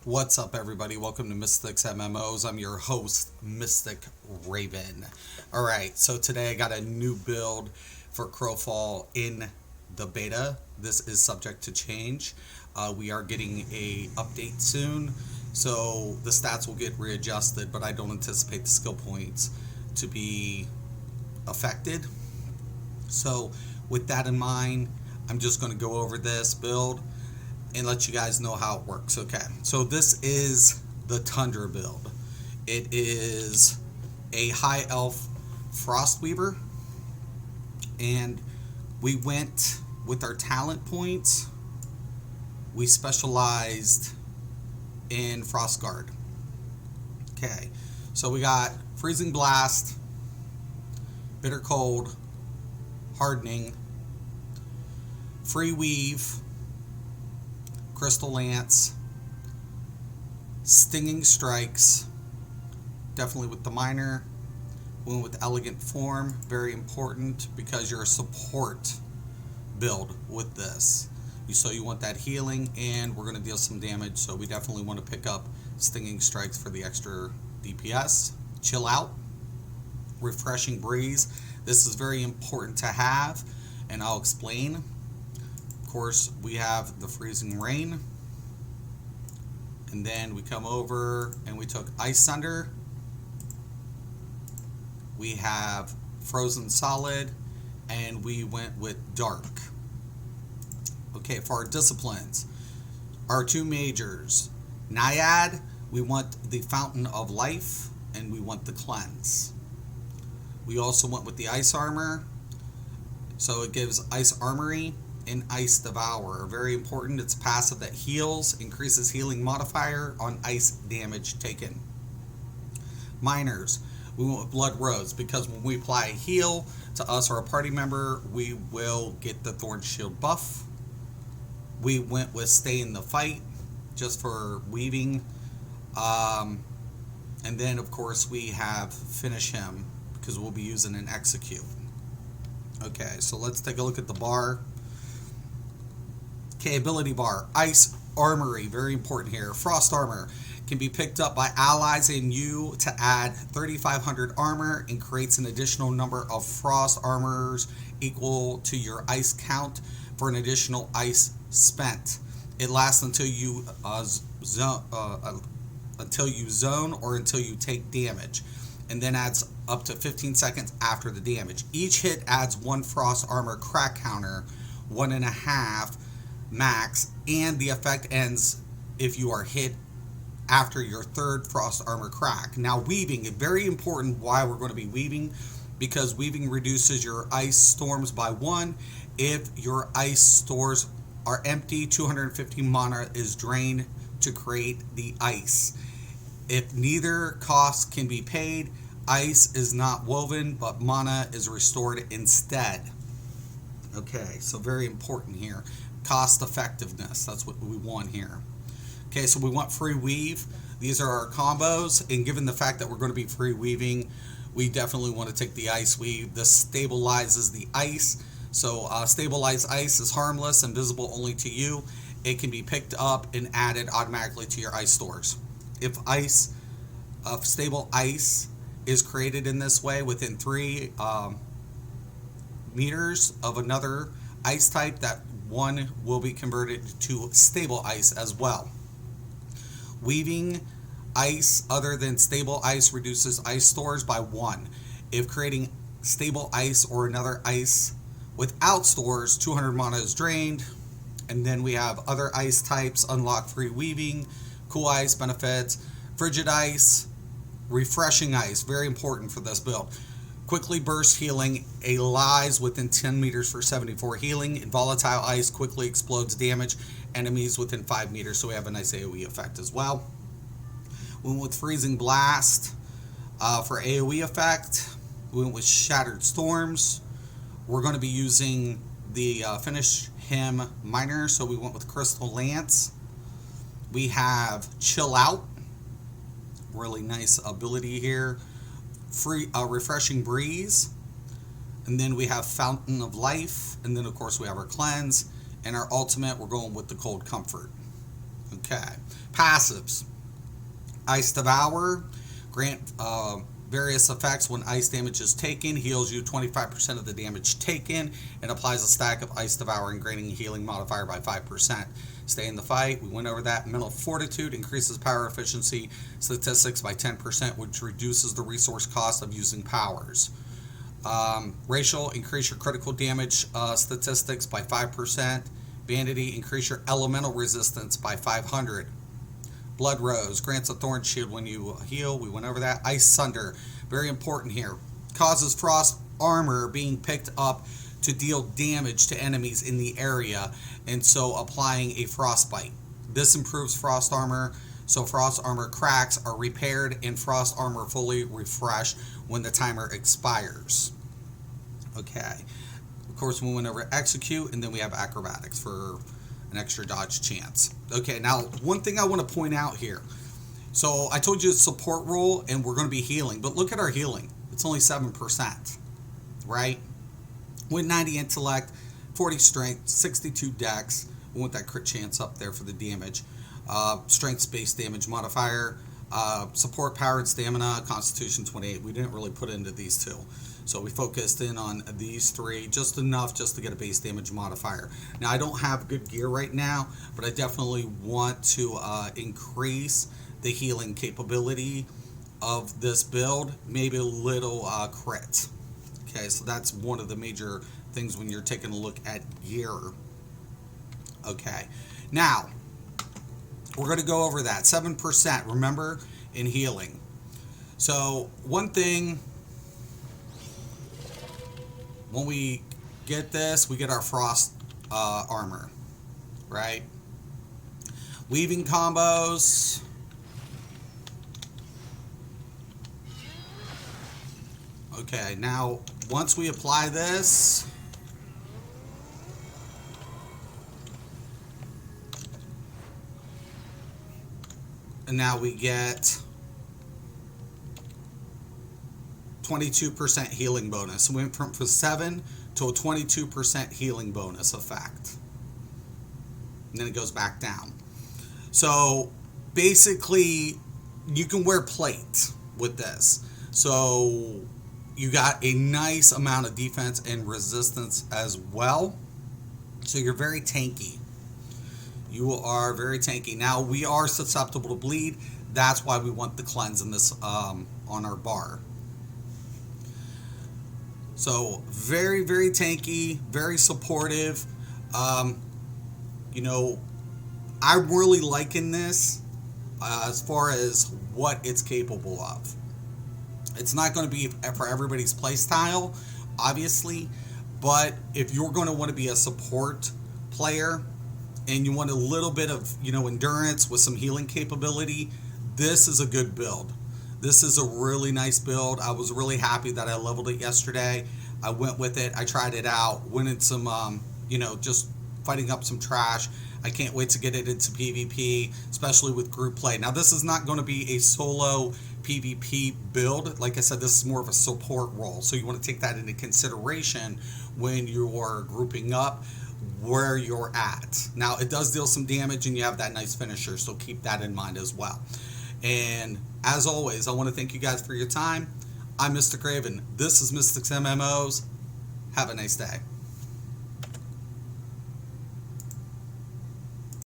What's up, everybody? Welcome to Mistick's MMOs. I'm your host, Mistick Raven. Alright, so today I got a new build for Crowfall in the beta. This is subject to change. We are getting a update soon, so the stats will get readjusted, but I don't anticipate the skill points to be affected. So with that in mind, I'm just going to go over this build and let you guys know how it works. Okay, so this is the Tundra build. It is a high elf Frostweaver, and we went with our talent points. We specialized in Frostguard. Okay, so we got Freezing Blast, Bitter Cold, Hardening, Free Weave, Crystal Lance, Stinging Strikes, definitely with the minor. We went with Elegant Form, very important because you're a support build with this. So you want that healing, and we're going to deal some damage, so we definitely want to pick up Stinging Strikes for the extra DPS. Chill Out, Refreshing Breeze. This is very important to have, and I'll explain. Of course, we have the Freezing Rain, and then we come over and we took Ice Thunder. We have Frozen Solid, and we went with Dark. Okay, for our disciplines, our two majors, Naiad, we want the Fountain of Life, and we want the Cleanse. We also went with the Ice Armor, so it gives Ice Armory and Ice Devour. Very important. It's passive that heals, increases healing modifier on ice damage taken. Minors, we went with Blood Rose because when we apply a heal to us or a party member, we will get the Thorn Shield buff. We went with Stay in the Fight just for weaving. And then, of course, we have Finish Him because we'll be using an Execute. Okay, so let's take a look at the bar. Okay, ability bar. Ice Armory, very important here. Frost Armor can be picked up by allies and you to add 3,500 armor and creates an additional number of Frost Armors equal to your ice count for an additional ice spent. It lasts until you zone or until you take damage, and then adds up to 15 seconds after the damage. Each hit adds 1 Frost Armor crack counter, 1.5 max, and the effect ends if you are hit after your 3rd Frost Armor crack. Now weaving, very important why we're going to be weaving, because weaving reduces your ice storms by 1. If your ice stores are empty, 250 mana is drained to create the ice. If neither cost can be paid, ice is not woven, but mana is restored instead. Okay, so very important here. Cost effectiveness, that's what we want here. Okay, so we want Free Weave. These are our combos, and given the fact that we're going to be free weaving, we definitely want to take the Ice Weave. This stabilizes the ice. So stabilized ice is harmless and visible only to you. It can be picked up and added automatically to your ice stores. If stable ice is created in this way within 3 meters of another ice type, that one will be converted to stable ice as well. Weaving ice other than stable ice reduces ice stores by 1. If creating stable ice or another ice without stores, 200 mana is drained. And then we have other ice types unlock free weaving, cool ice benefits, frigid ice, refreshing ice, very important for this build. Quickly burst healing, a lies within 10 meters for 74 healing, and volatile ice quickly explodes damage enemies within 5 meters, so we have a nice AoE effect as well. We went with Freezing Blast for AoE effect. We went with Shattered Storms. We're going to be using the Finish Him minor, so we went with Crystal Lance. We have Chill Out, really nice ability here. Refreshing Breeze, and then we have Fountain of Life, and then of course we have our Cleanse, and our ultimate we're going with the Cold Comfort. Okay, Passives. Ice Devour. Grant various effects when ice damage is taken. Heals you 25% of the damage taken. And applies a stack of Ice Devour and granting a healing modifier by 5%. Stay in the fight. We went over that. Mental Fortitude increases power efficiency statistics by 10%, which reduces the resource cost of using powers. Racial, increase your critical damage statistics by 5%. Vanity, increase your elemental resistance by 500. Blood Rose grants a thorn shield when you heal. We went over that. Ice Sunder, very important here. Causes frost armor being picked up to deal damage to enemies in the area, and so applying a frostbite. This improves frost armor, so frost armor cracks are repaired and frost armor fully refreshed when the timer expires. Okay. Of course, we went over Execute, and then we have Acrobatics for an extra dodge chance. Okay, now one thing I want to point out here. So I told you it's support roll and we're going to be healing, but look at our healing. It's only 7%, right? With 90 intellect, 40 strength, 62 dex. We want that crit chance up there for the damage. Strength space damage modifier. Support power and stamina, constitution 28. We didn't really put into these two. So we focused in on these three, just enough just to get a base damage modifier. Now I don't have good gear right now, but I definitely want to increase the healing capability of this build, maybe a little crit. Okay, so that's one of the major things when you're taking a look at gear. Okay, now we're going to go over that 7%, remember, in healing. So one thing, when we get this, we get our frost armor, right? Weaving combos. Okay, now once we apply this, and now we get 22% healing bonus. We went from 7 to a 22% healing bonus effect. And then it goes back down. So basically, you can wear plate with this. So you got a nice amount of defense and resistance as well. So you're very tanky. You are very tanky. Now, we are susceptible to bleed. That's why we want the cleanse in this on our bar. So very, very tanky, very supportive. You know, I'm really liking this as far as what it's capable of. It's not going to be for everybody's play style, obviously, but if you're going to want to be a support player and you want a little bit of, you know, endurance with some healing capability, this is a good build. This is a really nice build. I was really happy that I leveled it yesterday. I went with it. I tried it out. Went in some, you know, just fighting up some trash. I can't wait to get it into PvP, especially with group play. Now, this is not going to be a solo PvP build. Like I said, this is more of a support role. So you want to take that into consideration when you're grouping up where you're at. Now, it does deal some damage and you have that nice finisher. So keep that in mind as well. And as always, I want to thank you guys for your time. I'm Mr. Craven. This is Mistick's MMOs. Have a nice day.